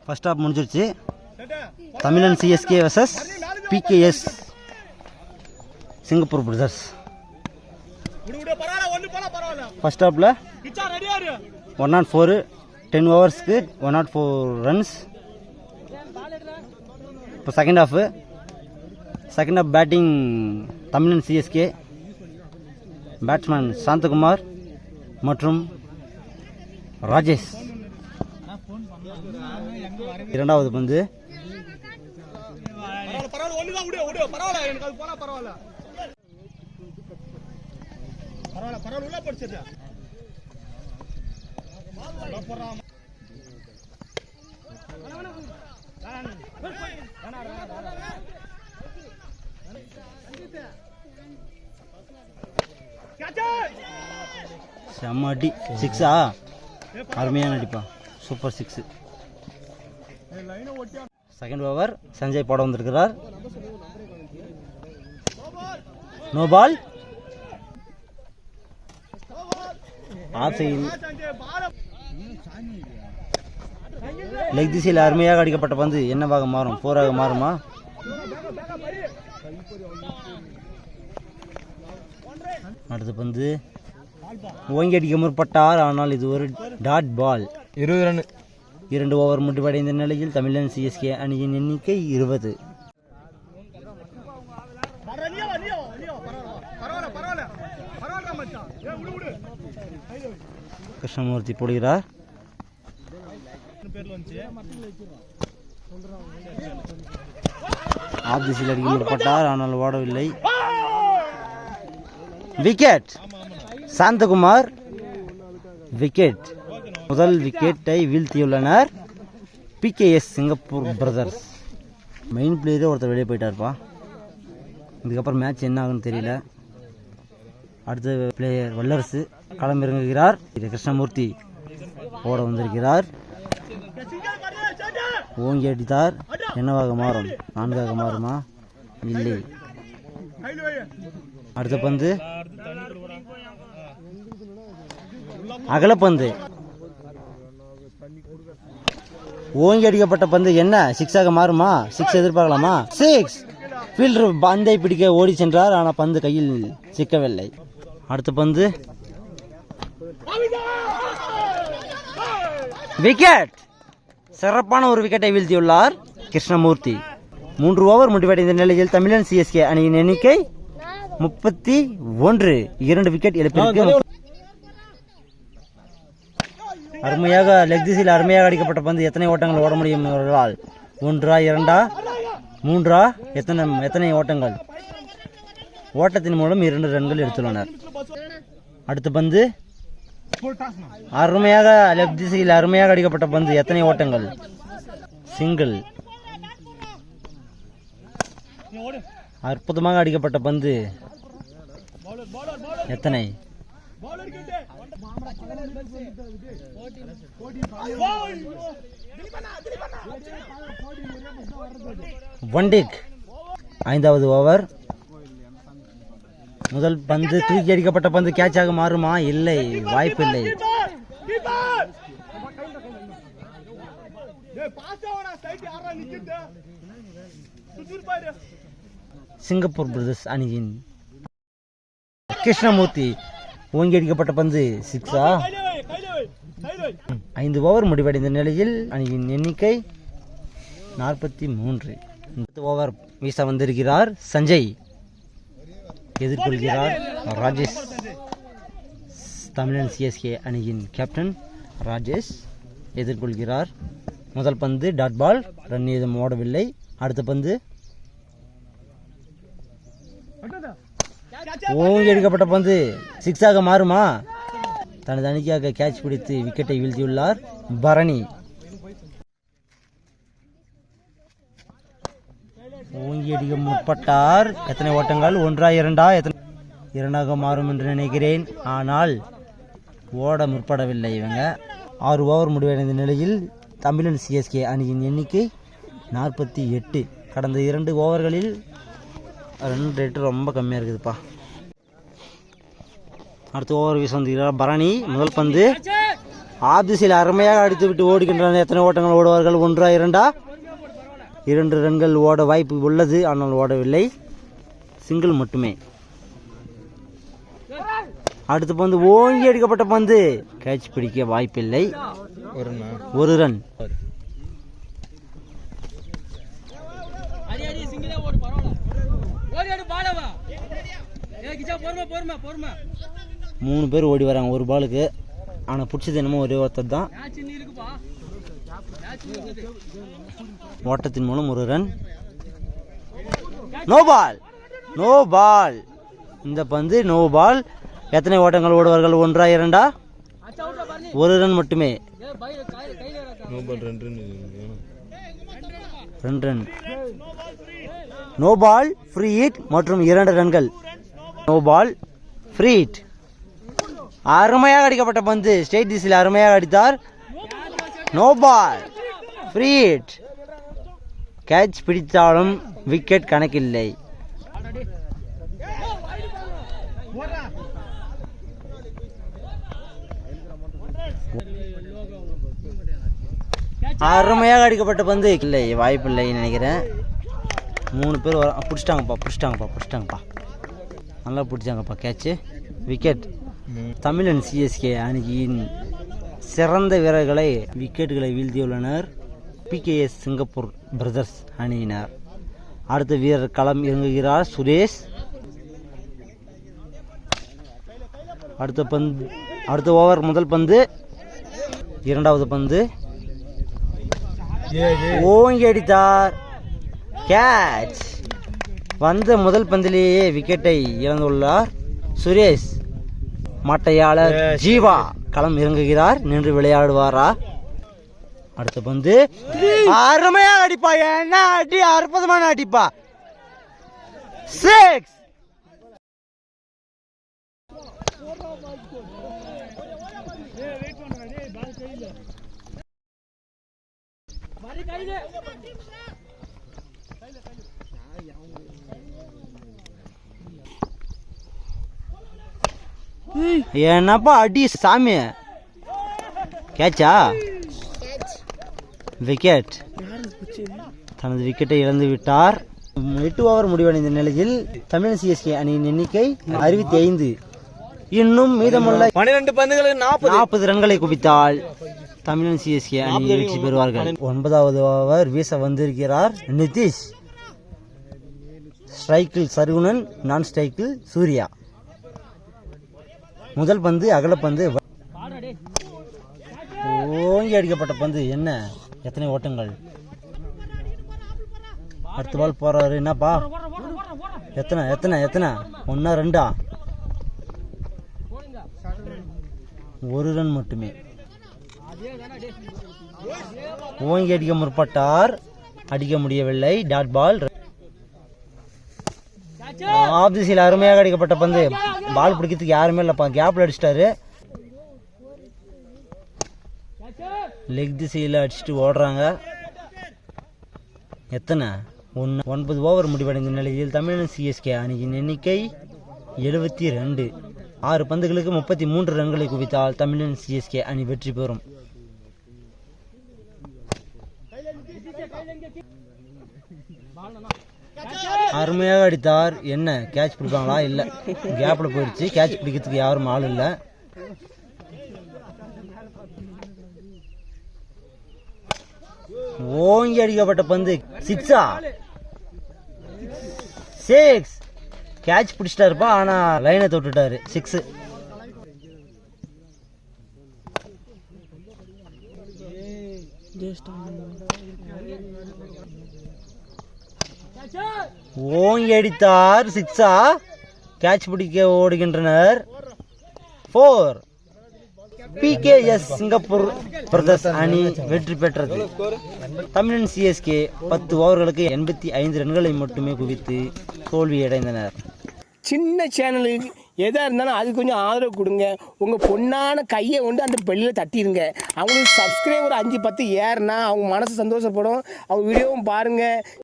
First half முடிஞ்சிருச்சு. தமிழன் CSK versus BKS Singapore brothers. First ஹாஃபில் 104 10 ஓவர்ஸ்க்கு 104 ரன்ஸ். இப்போ செகண்ட் ஹாஃப் பேட்டிங் தமிழன் சிஎஸ்கே. பேட்ஸ்மேன் சாந்தகுமார் மற்றும் ராஜேஷ். இரண்டாவது பந்து செம்ம அடி. 6 அருமையான அடிப்பா, சூப்பர் 6. செகண்ட் ஓவர் சஞ்சய் போட வந்திருக்கிறார். No ball. லெக் திசையில் அருமையாக அடிக்கப்பட்ட பந்து என்னவாக மாறும்? 4 மாறுமா? அடுத்த பந்து ஓங்கி அடிக்க முற்பட்டார், ஆனால் இது ஒரு டாட் பால். 20 ரன். 2 ஓவர் முடிவடைந்த நிலையில் தமிழன் சிஎஸ்கே அணியின் எண்ணிக்கை 20. கிருஷ்ணமூர்த்தி போடுகிறார். ஆப் திசையில் அடிக்க முற்பட்டார், ஆனால் ஓடவில்லை. விக்கெட். சாந்தகுமார் விக்கெட். முதல் விக்கெட்டை வீழ்த்தியுள்ளனர் பிகேஎஸ் சிங்கப்பூர் பிரதர்ஸ். மெயின் பிளேயரே ஒருத்தர் வெளியே போயிட்டார்ப்பா. இதுக்கப்புறம் மேட்ச் என்ன ஆகுன்னு தெரியல. அடுத்த பிளேயர் வல்லரசு களமிறங்குகிறார். இது கிருஷ்ணமூர்த்தி ஓட வந்திருக்கிறார். ஓங்கி அடித்தார். என்னவாக மாறும்? 4 மாறுமா? இல்லை. அடுத்த பந்து அகலப்பந்து. ஓங்கி அடிக்கப்பட்ட பந்து என்ன 6 மாறுமா? 6 எதிர்பார்க்கலாமா? 6. ஃபீல்டர் பந்தை பிடிக்க ஓடி சென்றார், ஆனால் பந்து கையில் சிக்கவில்லை. அடுத்த பந்து விக்கெட். சிறப்பான ஒரு விக்கெட்டை வீழ்த்தியுள்ளார் கிருஷ்ணமூர்த்தி. 3 ஓவர் முடிவடைந்த நிலையில் தமிழன் சிஎஸ்கே அணியின் எண்ணிக்கை 31. 2 விக்கெட் இழப்பிற்கு. அருமையாக லெக் திசையில் அருமையாக அடிக்கப்பட்ட பந்து எத்தனை ஓட்டங்கள் ஓட முடியும்? 1 2 3 எத்தனை ஓட்டங்கள்? ஓட்டத்தின் மூலம் 2 ரன்கள் எடுத்துள்ளனர். அடுத்த பந்து அருமையாக லெக் திசையில் அருமையாக அடிக்கப்பட்ட பந்து எத்தனை ஓட்டங்கள்? சிங்கிள். அற்புதமாக அடிக்கப்பட்ட பந்து எத்தனை? ஒன்டிக். 5வது ஓவர். முதல் பந்து தூக்கி அடிக்கப்பட்ட பந்து கேட்சாக மாறுமா? இல்லை, வாய்ப்பில்லை. சிங்கப்பூர் பிரதர்ஸ் அணியின் கிருஷ்ணமூர்த்தி ஓங்கி அடிக்கப்பட்ட பந்து 6. 5 ஓவர் முடிவடைந்த நிலையில் அணியின் எண்ணிக்கை 43. ஓவர் வீச வந்திருக்கிறார் சஞ்சய். எதிர்கொள்கிறார் ராஜேஷ். தமிழன் சிஎஸ்கே அணியின் கேப்டன் ராஜேஷ் எதிர்கொள்கிறார். முதல் பந்து டாட் பால், ரன் ஏதும் ஓடவில்லை. அடுத்த பந்து ஓங்கி எடுக்கப்பட்ட பந்து 6 மாறுமா? தனது அணிக்காக கேட்ச் பிடித்து விக்கெட்டை வீழ்த்தியுள்ளார் பரணி. ஓங்கி அடிக்க முற்பட்டார். எத்தனை ஓட்டங்கள்? 1 2 2 மாறும் என்று நினைக்கிறேன், ஆனால் ஓட முற்படவில்லை இவங்க. 6 ஓவர் முடிவடைந்த நிலையில் தமிழன் சிஎஸ்கே அணியின் எண்ணிக்கை 48. கடந்த 2 ஓவர்களில் ரன் ரேட்டு ரொம்ப கம்மியாக இருக்குதுப்பா. அடுத்த ஓவர் வீச வந்துகிறார் பரணி. முதல் பந்து ஆப் திசையில் அருமையாக அடித்து விட்டு ஓடுகின்றனர். எத்தனை ஓட்டங்கள் ஓடுவார்கள்? 1 2 2 ரன்கள் ஓட வாய்ப்பு உள்ளது, ஆனால் ஓடவில்லை. சிங்கிள் மட்டுமே. அடுத்த பந்து ஓங்கி அடிக்கப்பட்ட பந்து, கேட்ச் பிடிக்க வாய்ப்பில்லை. 1 ரன். மூணு பேர் ஓடி வராங்க ஒரு பாலுக்கு. ஆனால் பிடிச்சது என்னமோ ஒரே ஒருத்தர் தான். ஓட்டத்தின் மூலம் 1 run. No ball, no ball. இந்த பந்து நோ பால். எத்தனை ஓட்டங்கள் ஓடுவார்கள்? 1 2 1 ரன் மட்டுமே. 2 run. No ball, free hit மற்றும் 2 ரன்கள். No ball, free hit. அருமையாக அடிக்கப்பட்ட பந்து, ஸ்ட்ரெயிட் திசையில் அருமையாக அடித்தார். No ball, free hit. Catch பிடித்தாலும் விக்கெட் கணக்கில்லை. அருமையாக அடிக்கப்பட்ட பந்து இல்லை, வாய்ப்பில்லை நினைக்கிறேன். 3 பேர் பிடிச்சிட்டாங்கப்பா. நல்லா பிடிச்சாங்கப்பா கேட்சு. விக்கெட். தமிழன் சிஎஸ்கே அணியின் சிறந்த வீரர்களை விக்கெட்டுகளை வீழ்த்தியுள்ளனர் பிகேஎஸ் சிங்கப்பூர் பிரதர்ஸ் அணியினர். அடுத்த வீரர் களம் இறங்குகிறார் சுரேஷ். அடுத்த ஓவர் முதல் பந்து, இரண்டாவது பந்து ஓங்கி அடித்தார். கேட்ச். வந்த முதல் பந்திலேயே விக்கெட்டை இழந்துள்ளார் சுரேஷ். மட்டையாளர் ஜீவா களம் இறங்குகிறார். நின்று விளையாடுவாரா? அடுத்த பந்து அருமையாக அடிப்பா. என்ன அடி, அற்புதமான அடிப்பா. 6. என்னப்பா அடி சாமி. கேட்சா? விக்கெட். தனது விக்கெட்டை இழந்து விட்டார். 8 ஓவர் முடிவடைந்த நிலையில் தமிழ் சிஎஸ்கே அணியின் எண்ணிக்கை 65. இன்னும் மீதமுள்ள 12 பந்துகளுக்கு 40 ரன்களை குவித்தால் தமிழன் சிஎஸ்கே அணி வெற்றி பெறுவார்கள். 9வது ஓவர் வீச வந்திருக்கிறார் நிதிஷ். ஸ்ட்ரைக்கில் சர்குணன், நான் ஸ்ட்ரைக்கில் சூர்யா. முதல் பந்து அகலப்பந்து, ஓங்கி அடிக்கப்பட்ட பந்து. என்ன, எத்தனை ஓட்டங்கள்? அடுத்த பால் போறாரு. என்னப்பா, எத்தனை 1 2 1 ரன் மட்டுமே. ஓங்கி அடிக்க முற்பட்டார், அடிக்க முடியவில்லை. Dot ball. ஆஃப் திசையில் அருமையாக அடிக்கப்பட்ட பந்து. பால் பிடிக்கிறதுக்கு யாருமே இல்லப்பா, கேப்ல அடிச்சிட்டாரு. லெக் திசையில் அடிச்சுட்டு ஓடுறாங்க. எத்தனை? 9 ஓவர் முடிவடைந்த நிலையில் தமிழன் சிஎஸ்கே அணியின் எண்ணிக்கை 72. 6 பந்துகளுக்கு 33 ரன்களை குவித்தால் தமிழன் சிஎஸ்கே அணி வெற்றி பெறும். அருமையாக அடித்தார். என்ன, கேட்ச் பிடிப்பாங்களா? இல்ல, கேப்ல போயிடுச்சு. கேட்ச் பிடிக்கிறதுக்கு யாரும் ஆள் இல்ல. ஓங்கி அடிக்கப்பட்ட பந்து. 6. கேட்ச் பிடிச்சிட்டாருப்பா, ஆனா லைனை தொட்டுட்டாரு. 6. ஓங்கி அடித்தார். 6. கேட்ச் பிடிக்க ஓடுகின்றனர். 4. பிகேஎஸ் சிங்கப்பூர் பிரதர்ஸ் அணி வெற்றி பெற்றது. தமிழன் சிஎஸ்கே 10 ஓவர்களுக்கு 85 ரன்களை மட்டுமே குவித்து தோல்வியடைந்தனர். சின்ன சேனலுக்கு எதாக இருந்தாலும் அது கொஞ்சம் ஆதரவு கொடுங்க. உங்கள் பொண்ணான கையை கொண்டு அந்த பெல்லில் தட்டிடுங்க. அவங்களுக்கு சப்ஸ்கிரைபர் 5 10 ஏறுனா அவங்க மனசு சந்தோஷப்படும். அவங்க வீடியோவும் பாருங்கள்.